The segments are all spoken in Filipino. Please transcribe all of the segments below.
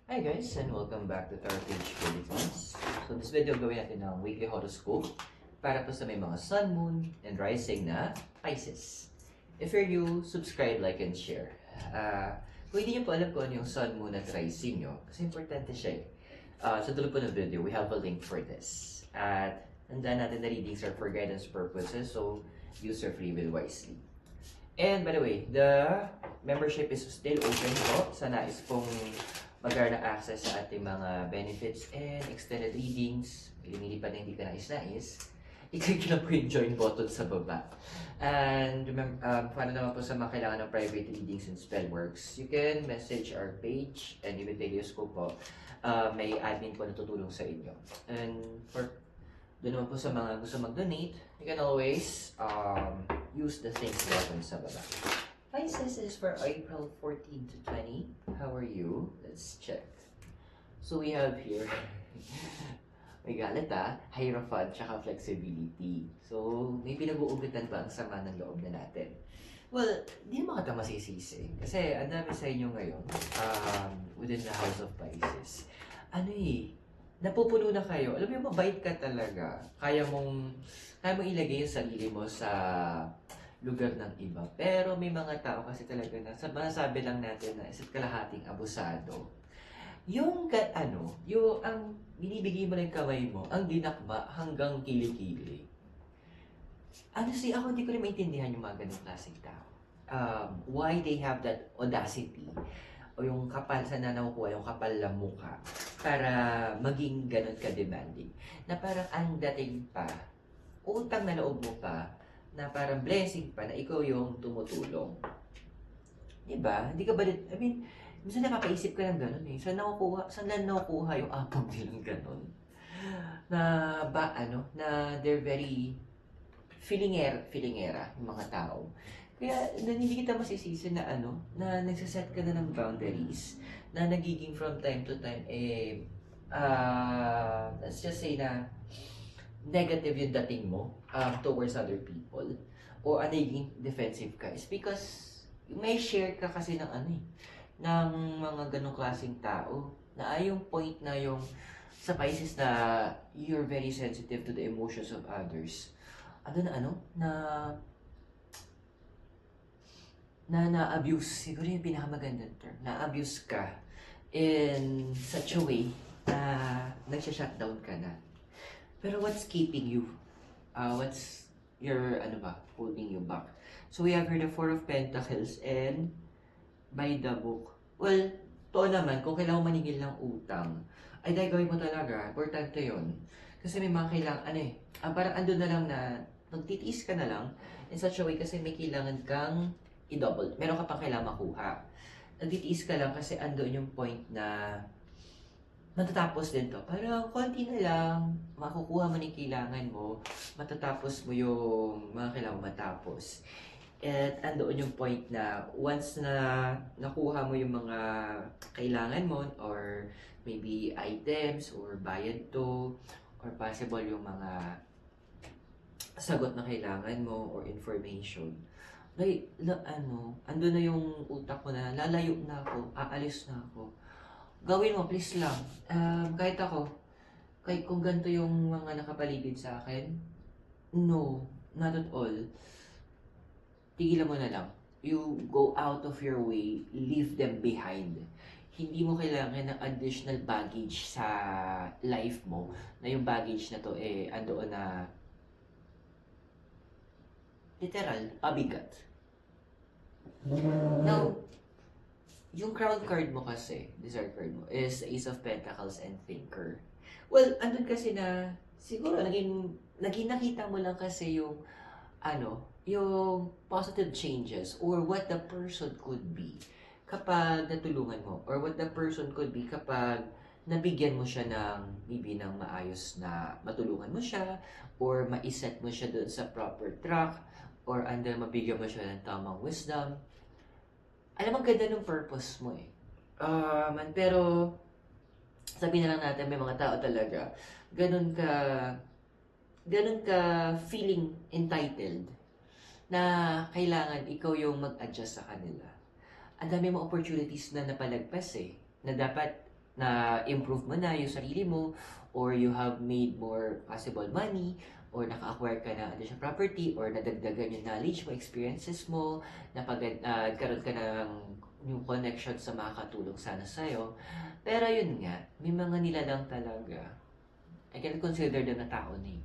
Hi guys, and welcome back to Third Page Philippines. So this video gawin natin ng weekly horoscope para po sa may mga sun, moon, and rising na Pisces. If you're new, subscribe, like, and share. Kung hindi nyo po alam kung ano yung sun, moon, at rising nyo, kasi importante siya eh. Sa dulo po ng video, we have a link for this. At tandaan natin na readings are for guidance purposes, so use your free will wisely. And by the way, the membership is still open po sa nais pong magkaroon ng access sa ating mga benefits and extended readings. Lumilipad na hindi ka nais-nais, i-click nyo lang po yung join button sa baba. And remember, paano naman po sa mga kailangan ng private readings and spell works, you can message our page and even Telescope po. May admin po na tutulong sa inyo. And for doon naman po sa mga gusto mag-donate, you can always use the thanks button sa baba. Pisces is for April 14 to 20. How are you? Let's check. So we have here, may galit Hierophant, tsaka flexibility. So may pinag-uugitan ba ang sama ng loob na natin? Well, di naman kita masisisi. Kasi ang dami sa inyo ngayon, within the House of Pisces. Napupuno na kayo. Alam mo, mabait ka talaga. Kaya mong ilagay yung sarili mo sa lugar ng iba. Pero may mga tao kasi talaga na masasabi lang natin na isa't kalahating abusado. Yung ang binibigay mo ng kamay mo, ang dinakma hanggang kilikili. Ako hindi ko rin maintindihan yung mga ganung klaseng tao. Why they have that audacity o yung kapal sa nakukuha, yung kapal ng mukha para maging ganun ka-demanding. Na parang ang dating pa, utang na loob mo pa, na parang blessing pa na ikaw yung tumutulong. Diba? Hindi ka ba, minsan napapaisip ka ng ganun eh. Saan lang nakukuha yung apog nilang ganun? Na na they're very feelingera yung mga tao. Kaya hindi kita masisisi na na nagsaset ka na ng boundaries, na nagiging from time to time, let's just say na negative yung dating mo towards other people o naging defensive ka is because may share ka kasi ng ng mga ganong klaseng tao na yung point na yung sa Pisces na you're very sensitive to the emotions of others. Na-abuse, siguro yung pinakamagandang term, na-abuse ka in such a way na nagsha-shutdown ka na. Pero what's keeping you? What's your, holding you back? So we have here the Four of Pentacles and by the book. Well, to naman, kung kailangan mo maningil ng utang, ay dahil gawin mo talaga, importante yon. Kasi may mga kailangan, parang andun na lang na, nagtitiis ka na lang, in such a way kasi may kailangan kang i-double. Meron ka pang kailangan makuha. Nagtitiis ka lang kasi andun yung point na matatapos din to. Parang konti na lang, makukuha mo yung kailangan mo, matatapos mo yung mga kailangan matapos. At andoon yung point na once na nakuha mo yung mga kailangan mo or maybe items or bayad to or possible yung mga sagot na kailangan mo or information. Ando na yung utak mo na lalayo na ako, aalis na ako. Gawin mo, please lang. Kahit kung ganito yung mga nakapaligid sa akin, no, not at all. Tigilan mo na lang. You go out of your way, leave them behind. Hindi mo kailangan ng additional baggage sa life mo, na yung baggage na to, andoon na literal, pabigat. Now, yung crown card mo kasi, desire card mo, is Ace of Pentacles and Thinker. Well, andun kasi na, siguro, naging nakita mo lang kasi yung, yung positive changes or what the person could be kapag natulungan mo or what the person could be kapag nabigyan mo siya ng, maybe ng maayos na matulungan mo siya or maiset mo siya doon sa proper track or mabigyan mo siya ng tamang wisdom. Alam mo, ganda ng purpose mo pero, sabihin na lang natin, may mga tao talaga, ganun ka feeling entitled na kailangan ikaw yung mag-adjust sa kanila. Ang dami mo opportunities na napalagpas na dapat na improve mo na yung sarili mo, or you have made more possible money, or naka-acquire ka ng additional property, or nadagdagan yung knowledge mo, experiences mo, nagkaroon ka ng new connection sa makakatulong sana sa'yo. Pero yun nga, may mga nilalang talaga. I can consider them na tao na eh.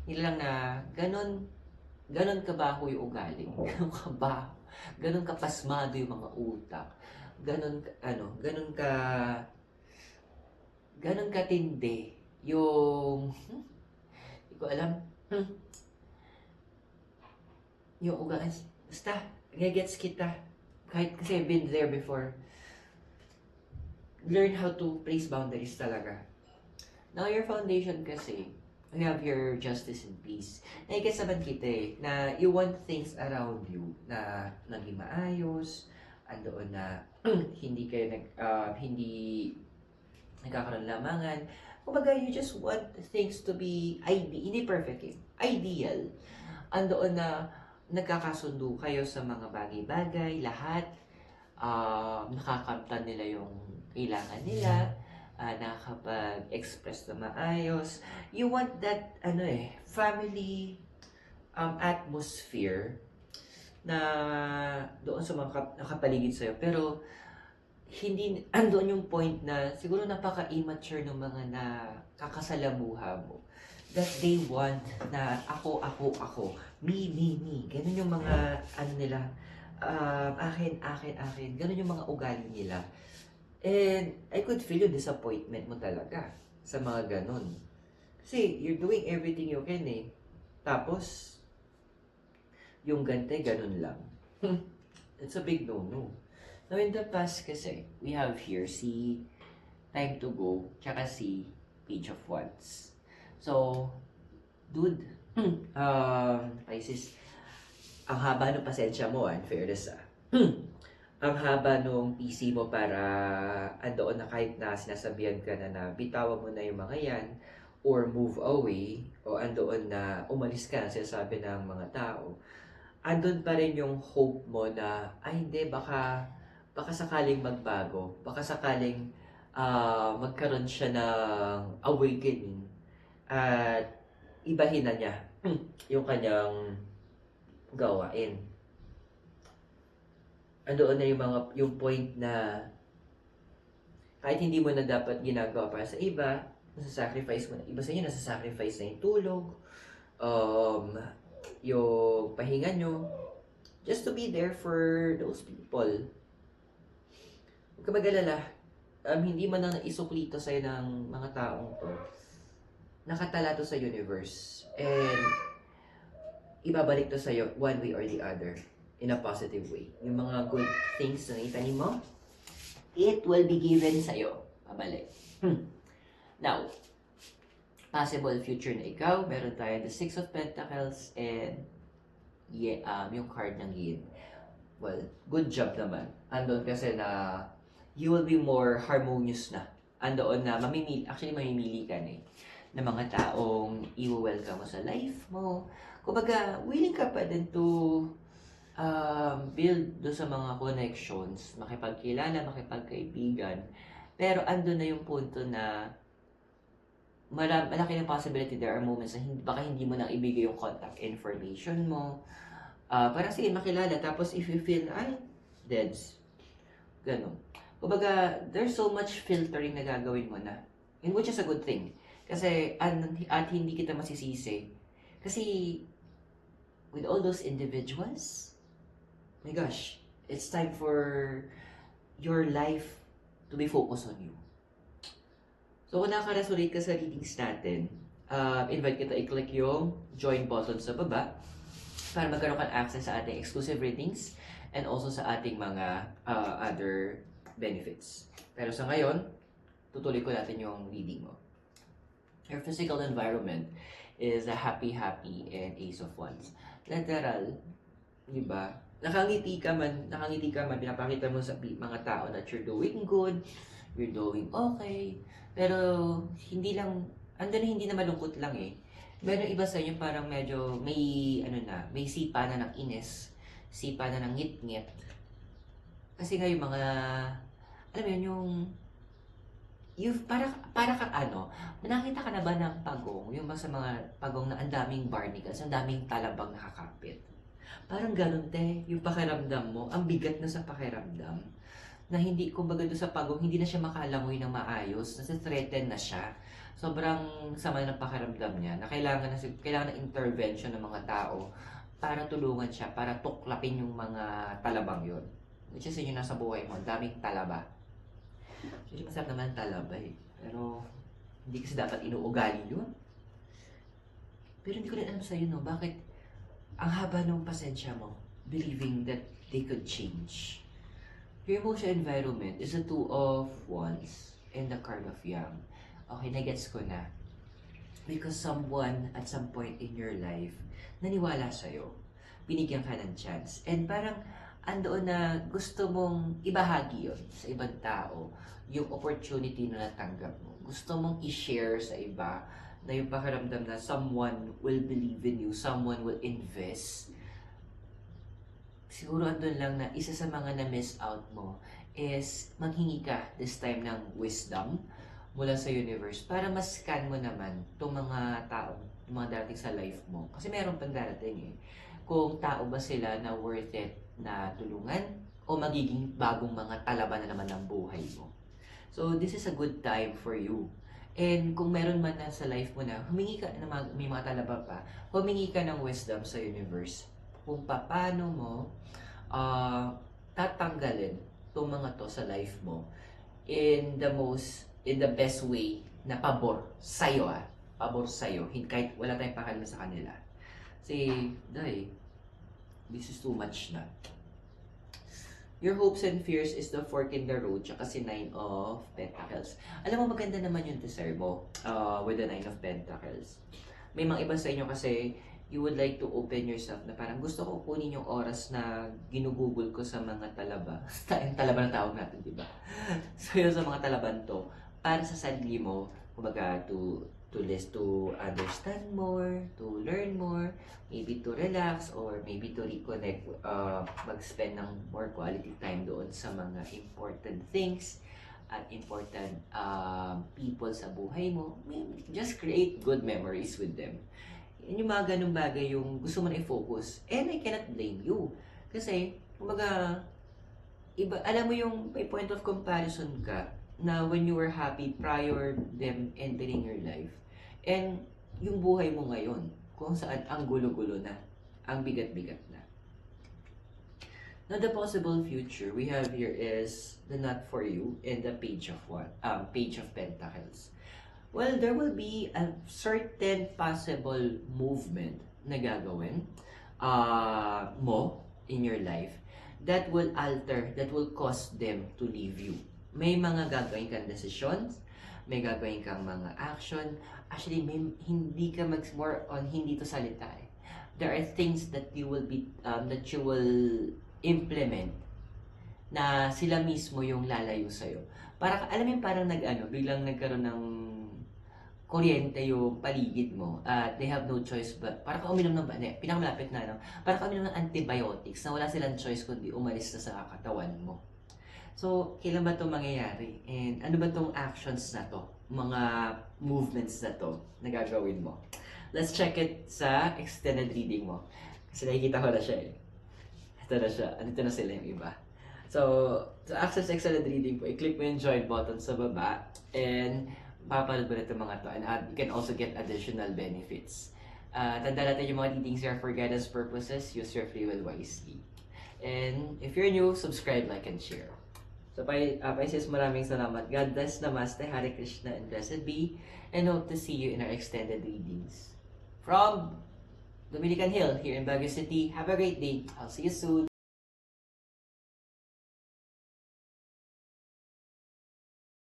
Nilalang na ganon kabaho yung ugali. Ganon kabaho. Ganon kapasmado yung mga utak. Ganon katindi yung, hindi ko alam, yung ugali. Basta, gets kita. Kahit kasi I've been there before. Learn how to place boundaries talaga. Now, your foundation kasi, you have your justice and peace. Nai-guess naman kita eh, na you want things around you na naging maayos, andoon na hindi nagkakaroon lamangan. Kumbaga, you just want things to be hindi perfect eh, ideal. Andoon na nagkakasundo kayo sa mga bagay-bagay, lahat, nakakamtan nila yung kailangan nila, nakakapag-express na maayos. You want that, family atmosphere na doon sa mga nakapaligid sa'yo. Pero, hindi, andoon yung point na siguro napaka-immature ng mga nakakasalamuha mo. That they want na ako. Me. Ganun yung mga, nila, akin. Ganun yung mga ugali nila. And I could feel yung disappointment mo talaga sa mga ganun. Kasi you're doing everything you can eh. Tapos, yung gante, ganun lang. It's a big no-no. Now in the past kasi, we have here si Time to Go, tsaka si Page of Wands. So, dude, Pisces, ang haba ng pasensya mo, in fairness ang haba nung PC mo para andoon na kahit na sinasabihan ka na bitawan mo na yung mga yan or move away o andoon na umalis ka, sinasabi ng mga tao, andun pa rin yung hope mo na ay hindi, baka sakaling magbago, baka sakaling magkaroon siya ng awakening at ibahin na niya yung kanyang gawain. Andoon na yung point na kahit hindi mo na dapat ginagawa para sa iba, nasa-sacrifice mo na. Iba sa inyo, nasa-sacrifice na yung tulog, yung pahinga nyo, just to be there for those people. Huwag ka mag-alala, hindi man na isuklito sa'yo ng mga taong to. Nakatala to sa universe. And ibabalik to sa'yo one way or the other. In a positive way. Yung mga good things na itanim mo, it will be given sa'yo. Pabalik. Now, possible future na ikaw, meron tayo the Six of Pentacles and yung card ng Yin. Well, good job naman. Andun kasi na you will be more harmonious na. Andoon na mamimili ka na ng mga taong i-welcome mo sa life mo. Kumbaga, willing ka pa din to build do sa mga connections, makipagkilala, makipagkaibigan. Pero andun na yung punto na malaki ng possibility there are moments na baka hindi mo na ibigay yung contact information mo. Parang sige, makilala. Tapos if you feel, deads. Ganun. Kumbaga, there's so much filtering na gagawin mo na. And which is a good thing. Kasi, at hindi kita masisisi. Kasi, with all those individuals, my gosh, it's time for your life to be focused on you. So, kung nakaka-resonate ka sa readings natin, invite kita i-click yung join button sa baba para magkaroon ka access sa ating exclusive readings and also sa ating mga other benefits. Pero sa ngayon, tutuloy ko natin yung reading mo. Your physical environment is a happy, and Ace of Wands. Literal, di ba? Nakangiti ka man, pinapakita mo sa mga tao that you're doing good, you're doing okay, pero hindi na malungkot lang eh. Meron iba sa inyo parang medyo may sipa na ng inis, sipa na ng ngit-ngit. Kasi nga yung mga, alam mo yun, yung para kang ano, nakita ka na ba ng pagong, yung ba sa mga pagong na ang daming barnacles, ang daming talabang nakakapit? Parang ganun te, yung pakiramdam mo, ang bigat na sa pakiramdam, na hindi, kumbaga doon sa pagong, hindi na siya makalangoy ng maayos, nasa-threaten na siya. Sobrang sama ng pakiramdam niya, na kailangan ng intervention ng mga tao para tulungan siya, para tuklapin yung mga talabang yon. Which is yun yung nasa buhay mo, ang daming talaba. Actually, masarap naman ang talaba eh. Pero, hindi kasi dapat inuugali yun. Pero hindi ko rin alam sa'yo, no? Bakit ang haba ng pasensya mo, believing that they could change? Your emotional environment is a two of wands and the card of young. Okay, nagets ko na. Because someone at some point in your life, naniwala sa'yo. Binigyan ka ng chance. And parang andoon na gusto mong ibahagi yon sa ibang tao, yung opportunity na natanggap mo. Gusto mong i-share sa iba na yung pakiramdam na someone will believe in you, someone will invest. Siguro andun lang na isa sa mga na-miss out mo is maghingi ka this time ng wisdom mula sa universe para ma-scan mo naman itong mga tao, mga darating sa life mo. Kasi meron pang darating eh. Kung tao ba sila na worth it na tulungan o magiging bagong mga talaba na naman ng buhay mo. So, this is a good time for you. And kung meron man na sa life mo na, humingi ka na may mga talaba pa, humingi ka ng wisdom sa universe kung paano mo tatanggalin itong mga to sa life mo in the best way na pabor sa'yo pabor sa'yo, kahit wala tayong pakialam sa kanila. Kasi, this is too much na. Your hopes and fears is the fork in the road, tsaka si 9 of Pentacles. Alam mo, maganda naman yung desire mo with the 9 of Pentacles. May mga iba sa inyo kasi you would like to open yourself na parang gusto ko kunin yung oras na ginugugol ko sa mga talaba. Talaba na tawag natin, di ba? So yun sa mga talaban to, para sa sarili mo, kumbaga to understand more, to learn more, maybe to relax, or maybe to reconnect, mag-spend ng more quality time doon sa mga important things at important people sa buhay mo. Just create good memories with them. Yan yung mga ganung bagay yung gusto mo na i-focus. And I cannot blame you. Kasi, kumbaga, alam mo yung may point of comparison ka na when you were happy prior them entering your life. And yung buhay mo ngayon, kung saan ang gulo-gulo na, ang bigat-bigat na. Now, the possible future we have here is the not for you and the page of Pentacles. Well, there will be a certain possible movement na gagawin mo in your life that will cause them to leave you. May mga gagawin kang decisions, may gagawin kang mga action. Actually, hindi ka more on hindi to salita eh. There are things that you will implement na sila mismo yung lalayo sa'yo. Alam mo yung parang biglang nagkaroon ng kuryente yung paligid mo at they have no choice but para ka uminom ng pinakamalapit na para ka uminom ng antibiotics na wala silang choice kundi umalis na sa katawan mo. So, kailan ba ito mangyayari? And ano ba itong actions na to? Mga movements na to na gagawin mo? Let's check it sa extended reading mo. Kasi nakikita ko na siya eh. Ito na siya. Andito na sila yung iba. So, to access extended reading po, i-click mo yung join button sa baba and papanood mo na itong mga to, and you can also get additional benefits. Tanda natin yung mga readings are for guidance purposes. Use your free will wisely. And if you're new, subscribe, like, and share. So, Pisces, maraming salamat. God bless, Namaste, Hare Krishna, and blessed be. And hope to see you in our extended readings. From Dominican Hill, here in Baguio City. Have a great day. I'll see you soon.